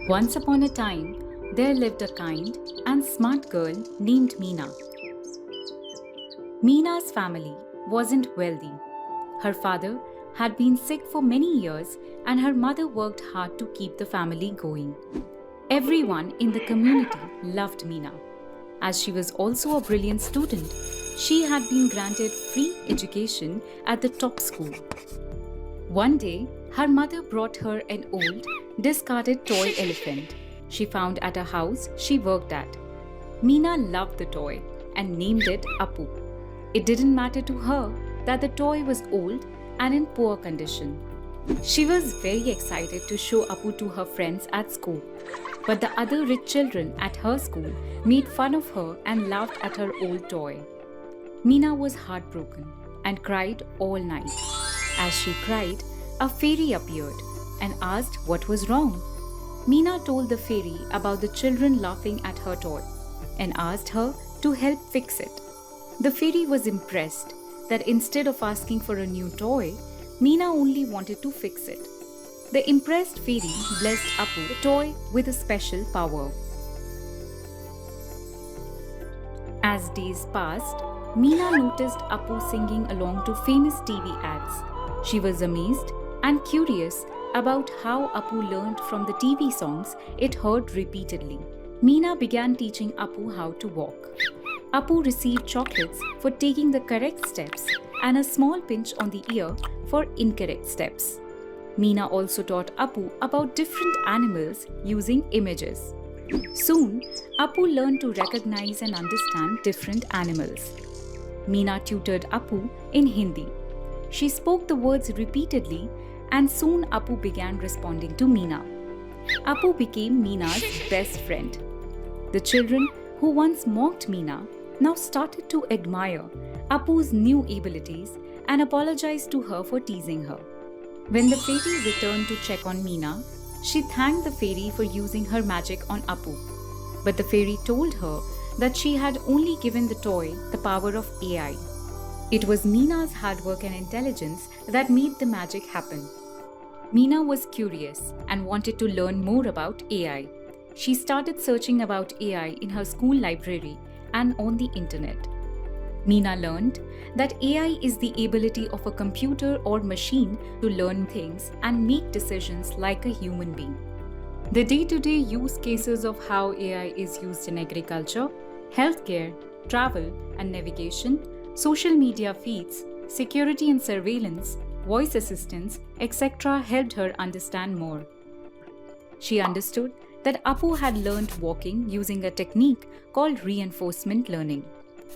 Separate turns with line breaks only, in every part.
Once upon a time, there lived a kind and smart girl named Meena. Meena's family wasn't wealthy. Her father had been sick for many years and her mother worked hard to keep the family going. Everyone in the community loved Meena. As she was also a brilliant student, she had been granted free education at the top school. One day, her mother brought her an old, discarded toy elephant she found at a house she worked at. Meena loved the toy and named it Appu. It didn't matter to her that the toy was old and in poor condition. She was very excited to show Appu to her friends at school. But the other rich children at her school made fun of her and laughed at her old toy. Meena was heartbroken and cried all night. As she cried, a fairy appeared and asked what was wrong. Meena told the fairy about the children laughing at her toy and asked her to help fix it. The fairy was impressed that instead of asking for a new toy, Meena only wanted to fix it. The impressed fairy blessed Appu, the toy, with a special power. As days passed, Meena noticed Appu singing along to famous TV ads. She was amazed and curious about how Appu learned from the TV songs it heard repeatedly. Meena began teaching Appu how to walk. Appu received chocolates for taking the correct steps and a small pinch on the ear for incorrect steps. Meena also taught Appu about different animals using images. Soon, Appu learned to recognize and understand different animals. Meena tutored Appu in Hindi. She spoke the words repeatedly and soon Appu began responding to Meena. Appu became Meena's best friend. The children who once mocked Meena now started to admire Appu's new abilities and apologized to her for teasing her. When the fairy returned to check on Meena, she thanked the fairy for using her magic on Appu. But the fairy told her that she had only given the toy the power of AI. It was Meena's hard work and intelligence that made the magic happen. Meena was curious and wanted to learn more about AI. She started searching about AI in her school library and on the internet. Meena learned that AI is the ability of a computer or machine to learn things and make decisions like a human being. The day-to-day use cases of how AI is used in agriculture, healthcare, travel and navigation, social media feeds, security and surveillance, voice assistants, etc. helped her understand more. She understood that Appu had learned walking using a technique called reinforcement learning,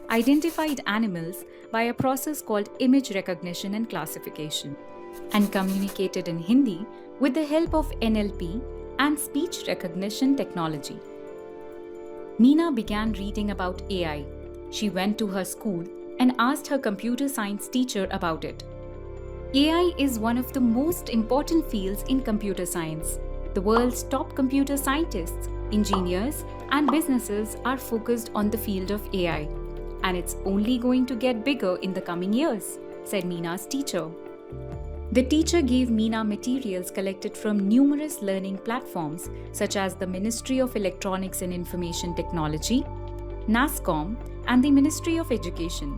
identified animals by a process called image recognition and classification, and communicated in Hindi with the help of NLP and speech recognition technology. Meena began reading about AI. She went to her school and asked her computer science teacher about it. AI is one of the most important fields in computer science. The world's top computer scientists, engineers, and businesses are focused on the field of AI. And it's only going to get bigger in the coming years, said Meena's teacher. The teacher gave Meena materials collected from numerous learning platforms such as the Ministry of Electronics and Information Technology, NASSCOM, and the Ministry of Education.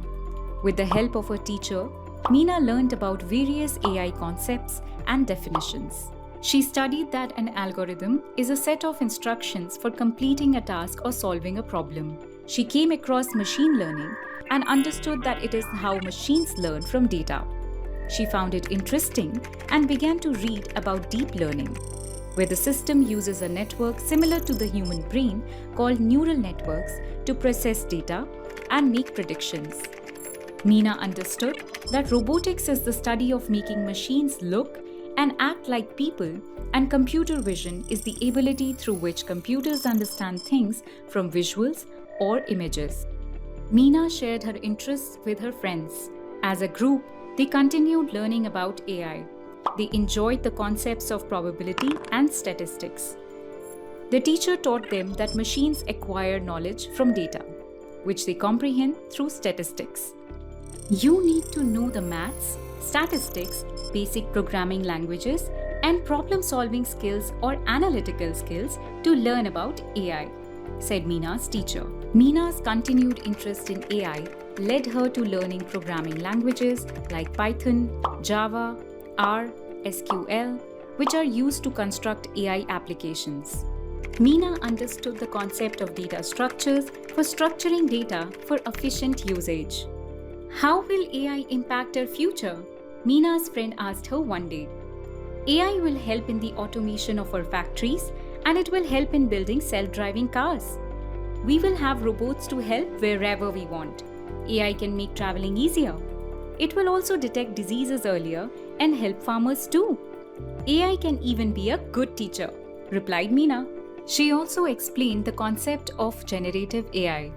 With the help of her teacher, Meena learned about various AI concepts and definitions. She studied that an algorithm is a set of instructions for completing a task or solving a problem. She came across machine learning and understood that it is how machines learn from data. She found it interesting and began to read about deep learning, where the system uses a network similar to the human brain called neural networks to process data and make predictions. Meena understood that robotics is the study of making machines look and act like people, and computer vision is the ability through which computers understand things from visuals or images. Meena shared her interests with her friends. As a group, they continued learning about AI. They enjoyed the concepts of probability and statistics. The teacher taught them that machines acquire knowledge from data, which they comprehend through statistics. You need to know the maths, statistics, basic programming languages, and problem solving skills or analytical skills to learn about AI, said Meena's teacher. Meena's continued interest in AI led her to learning programming languages like Python, Java, R, SQL, which are used to construct AI applications. Meena understood the concept of data structures for structuring data for efficient usage. How will AI impact our future? Meena's friend asked her one day. AI will help in the automation of our factories, and it will help in building self-driving cars. We will have robots to help wherever we want. AI can make traveling easier. It will also detect diseases earlier and help farmers too. AI can even be a good teacher, replied Meena. She also explained the concept of generative AI.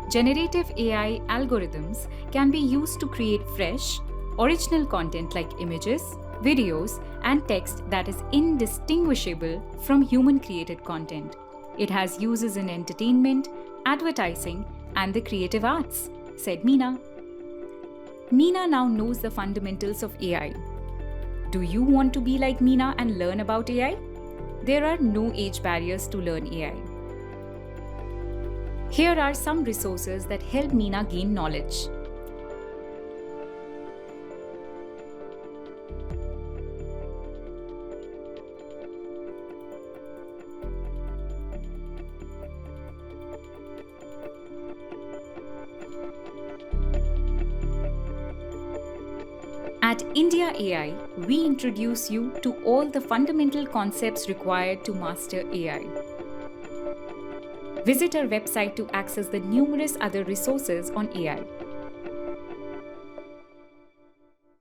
Generative AI algorithms can be used to create fresh, original content like images, videos, and text that is indistinguishable from human-created content. It has uses in entertainment, advertising, and the creative arts, said Meena. Meena now knows the fundamentals of AI. Do you want to be like Meena and learn about AI? There are no age barriers to learn AI. Here are some resources that help Meena gain knowledge. At India AI, we introduce you to all the fundamental concepts required to master AI. Visit our website to access the numerous other resources on AI.